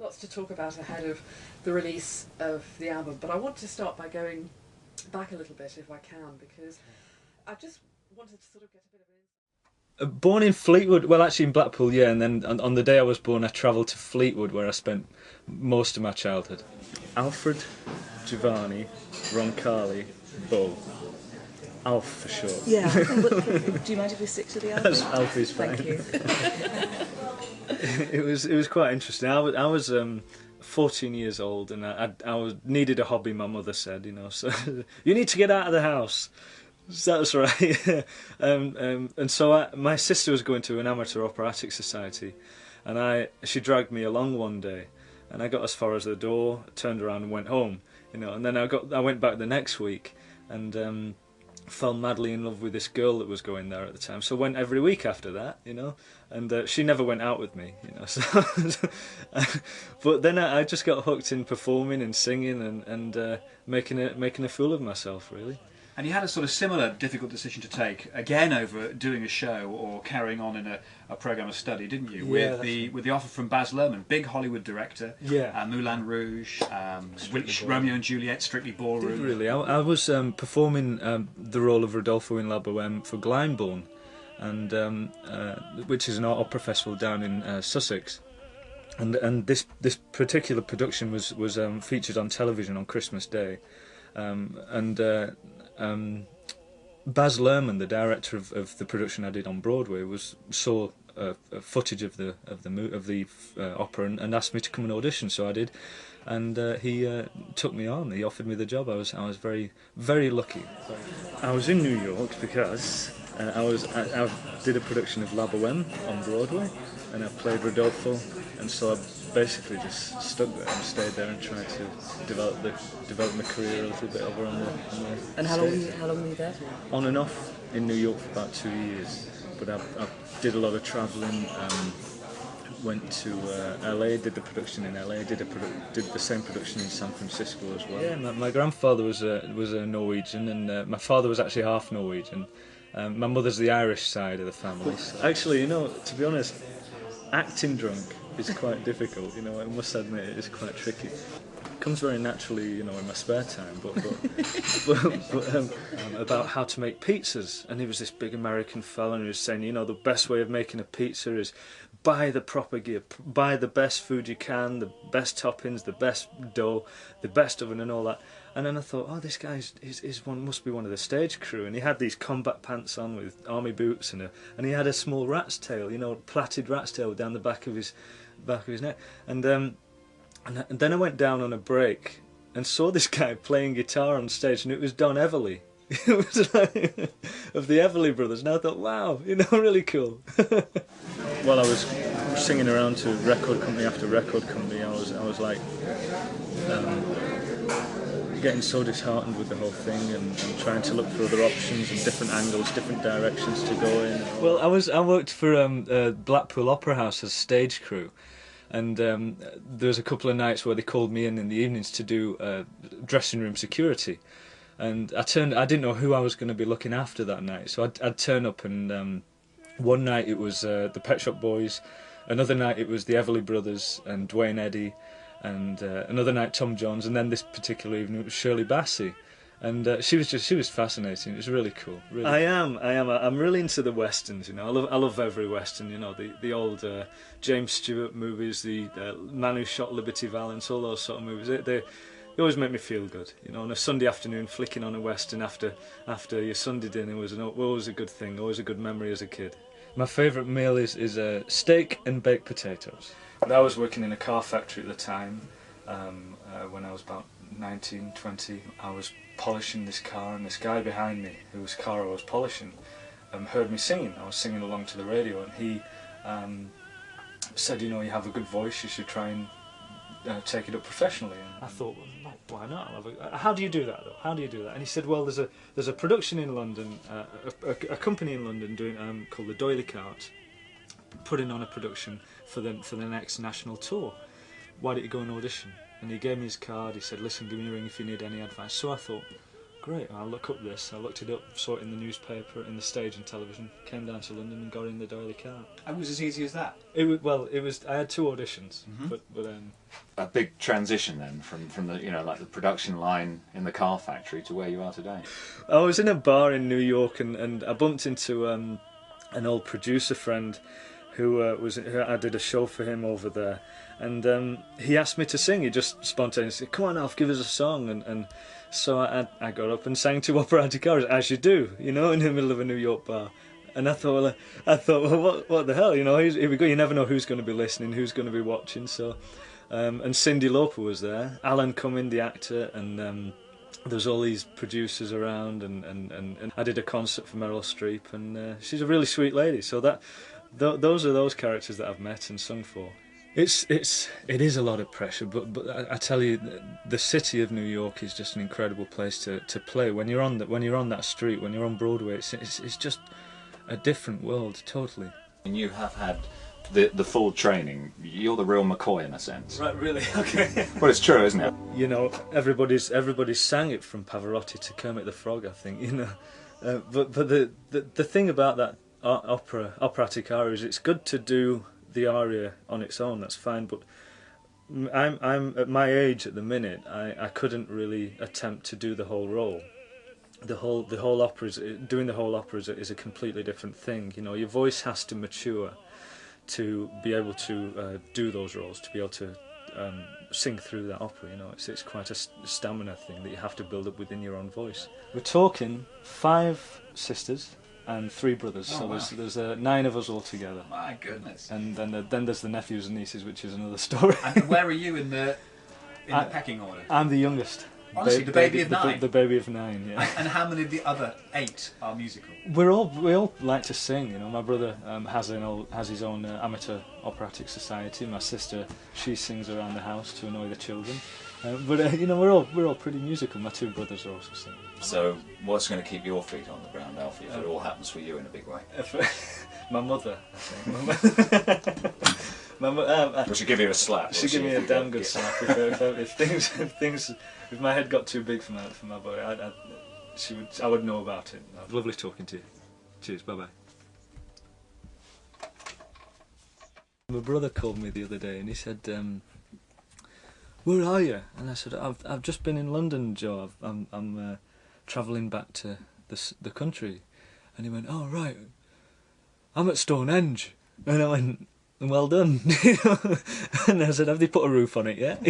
Lots to talk about ahead of the release of the album, but I want to start by going back a little bit if I can, because I just wanted to sort of get a bit of an... Born in Fleetwood, well actually in Blackpool, yeah, and then on the day I was born I travelled to Fleetwood where I spent most of my childhood. Alfred, Giovanni, Roncalli, Boe. Alf for short. Yeah. Do you mind if we stick to the Alfie? Alfie's fine. Thank you. It was quite interesting. I was 14 years old and needed a hobby. My mother said, so you need to get out of the house. So that's right. And so my sister was going to an amateur operatic society, and she dragged me along one day, and I got as far as the door, turned around and went home. And then I went back the next week and fell madly in love with this girl that was going there at the time. So I went every week after that, and she never went out with me, So, but then I just got hooked in performing and singing and making a fool of myself, really. And you had a sort of similar difficult decision to take, again over doing a show or carrying on in a programme of study, didn't you? Yeah, with the offer from Baz Luhrmann, big Hollywood director, yeah. Moulin Rouge, Romeo and Juliet, Strictly Ballroom. Really, I was performing the role of Rodolfo in La Boheme for Glyndebourne, and which is an opera festival down in Sussex. And this particular production was featured on television on Christmas Day, Baz Luhrmann, the director of the production I did on Broadway, saw footage of the opera and asked me to come and audition. So I did, and he took me on. He offered me the job. I was very, very lucky. I was in New York because I did a production of La Boheme on Broadway, and I played Rodolfo, and so I basically just stuck there and stayed there and tried to develop my career a little bit over on the And how long were you there for? On and off in New York for about 2 years, but I did a lot of travelling. Went to LA, did the production in LA, did the same production in San Francisco as well. Yeah, my grandfather was a Norwegian, and my father was actually half Norwegian. My mother's the Irish side of the family. So. Actually, to be honest, acting drunk is quite difficult. I must admit it is quite tricky. It comes very naturally, in my spare time. But about how to make pizzas, and he was this big American fella, and he was saying, the best way of making a pizza is buy the proper gear, buy the best food you can, the best toppings, the best dough, the best oven, and all that. And then I thought, oh, this guy must be one of the stage crew, and he had these combat pants on with army boots, and he had a small rat's tail, plaited rat's tail down the back of his neck, and then I went down on a break and saw this guy playing guitar on stage, and it was Don Everly. It was like, of the Everly Brothers, and I thought, wow, really cool. While I was singing around to record company after record company, I was like getting so disheartened with the whole thing, and trying to look for other options and different angles, different directions to go in. Well, I worked for Blackpool Opera House as stage crew, and there was a couple of nights where they called me in the evenings to do dressing room security, and I didn't know who I was going to be looking after that night, so I'd turn up, and one night it was the Pet Shop Boys, another night it was the Everly Brothers and Dwayne Eddy, and another night Tom Jones, and then this particular evening it was Shirley Bassey, and she was fascinating. It was really cool. Really. I am. I'm really into the westerns. I love every western. The old James Stewart movies, the Man Who Shot Liberty Valance, all those sort of movies. They always make me feel good. On a Sunday afternoon, flicking on a western after your Sunday dinner was always a good thing. Always a good memory as a kid. My favourite meal is steak and baked potatoes. I was working in a car factory at the time. When I was about 19, 20, I was polishing this car, and this guy behind me, whose car I was polishing, heard me singing. I was singing along to the radio, and he said, you have a good voice, you should try and take it up professionally. And I thought, well, why not? How do you do that, though? How do you do that? And he said, well, there's a production in London, a company in London doing called the Doyley Cart, putting on a production for the next national tour. Why don't you go and audition? And he gave me his card. He said, listen, give me a ring if you need any advice. So I thought, great, I'll look up this. I looked it up, saw it in the newspaper, in the stage and television, came down to London and got in the door of the car. And it was as easy as that? It was. I had 2 auditions, but A big transition then from the, you know, like the production line in the car factory to where you are today. I was in a bar in New York and I bumped into an old producer friend who I did a show for him over there, and he asked me to sing. He just spontaneously said, "Come on, Alf, give us a song," and so I got up and sang 2 operatic arias, as you do, you know, in the middle of a New York bar. And I thought, well, what the hell, you know? Here we go. You never know who's going to be listening, who's going to be watching. So, and Cyndi Lauper was there, Alan Cumming, the actor, and there's all these producers around, and I did a concert for Meryl Streep, and she's a really sweet lady. So those are those characters that I've met and sung for. It is a lot of pressure, but I tell you, the city of New York is just an incredible place to play. When you're on that street, when you're on Broadway, it's just a different world, totally. And you have had the full training. You're the real McCoy in a sense. Right, really? Okay. Well, it's true, isn't it? You know, everybody's sang it from Pavarotti to Kermit the Frog, I think. You know, but the thing about that operatic aria is it's good to do the aria on its own. That's fine, but I'm at my age at the minute. I couldn't really attempt to do the whole role. The whole opera doing the whole opera is a completely different thing. You know, your voice has to mature to be able to do those roles, to be able to sing through that opera. You know, it's quite a stamina thing that you have to build up within your own voice. We're talking 5 sisters and 3 brothers, Oh, so wow. there's 9 of us all together. My goodness. And then there's the nephews and nieces, which is another story. And where are you in the pecking order? I'm the youngest. Honestly, the baby of 9? The baby of 9, yeah. And how many of the other 8 are musical? We all like to sing, you know. My brother has his own amateur operatic society. My sister, she sings around the house to annoy the children. But you know, we're all pretty musical. My 2 brothers are also singing. So, what's going to keep your feet on the ground, Alfie, if it all happens for you in a big way? My mother, I think. We should give you a slap. She'd give me a damn good slap if my head got too big for my body. I would know about it. Lovely talking to you. Cheers. Bye bye. My brother called me the other day and he said, "Where are you?" And I said, "I've just been in London, Joe. I'm travelling back to the country." And he went, "Oh right, I'm at Stonehenge." And I went, "Well done." And I said, "Have they put a roof on it yet?"